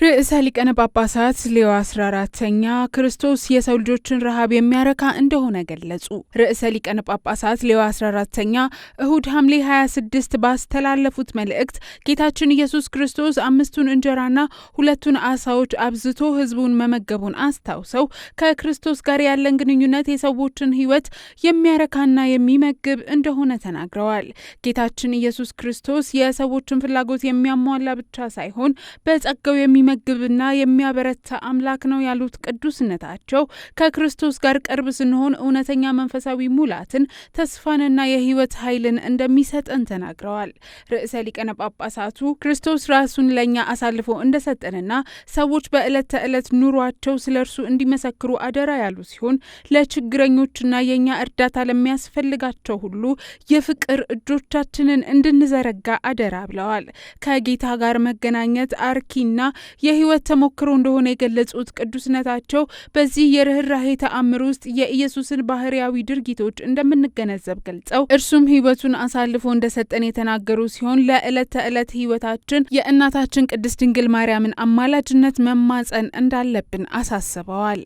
ርዕሰ ሊቃነ ጳጳሳት ሌዮ 14ኛ ክርስቶስ የሰው ልጆችን ረሃብ የሚያረካ እንደሆነ ገለጹ። ርዕሰ ሊቃነ ጳጳሳት ሌዮ 14ኛ እሁድ ሐምሌ 26 ባስተላለፉት መልእክት ጌታችን ኢየሱስ ክርስቶስ 5ቱን እንጀራና 2ቱን ዓሣዎች አብዝቶ ሕዝቡን መመገቡን አስታውሰው ከክርስቶስ ጋር ያለን ግንኙነት የሰዎችን ሕይወት የሚያረካና የሚመግብ እንደሆነ ተናግረዋል። ጌታችን ኢየሱስ ክርስቶስ የሰዎችን ፍላጎት የሚያሟላ ብቻ ሳይሆን በጸጋው የሚመግብና የሚያበረታ አምላክ ነው ያሉት ቅዱስነታቸው ከክርስቶስ ጋር ቅርብ ስንሆን እውነተኛ መንፈሳዊ ሙላትን፣ ተስፋንና የህይወት ኃይልን እንደሚሰጠን ተናግረዋል። ርዕሰ ሊቃነ ጳጳሳቱ ክርስቶስ ራሱን ለኛ አሳልፎ እንደሰጠንና ሰዎች በዕለት ተዕለት ኑሯቸው ስለርሱ እንዲመሰክሩ አደራ ያሉ ሲሆን ለችግረኞችና የኛ እርዳታ ለሚያስፈልጋቸው ሁሉ የፍቅር እጆቻችንን እንድንዘረጋ አደራ ብለዋል። ከጌታ ጋር መገናኘት አርኪና የህይወት ተሞክሮ እንደሆነ የገለጹት ቅዱስነታቸው በዚህ የርህራሄ ተአምር ውስጥ የኢየሱስን ባህሪያዊ ድርጊቶች እንደምንገነዘብ ገልጸው እርሱም ህይወቱን አሳልፎ እንደሰጠን የተናገሩ ሲሆን ለዕለት ተዕለት ህይወታችን የእናታችን ቅድስት ድንግል ማርያምን አማላጅነት መማጸን እንዳለብን አሳስበዋል።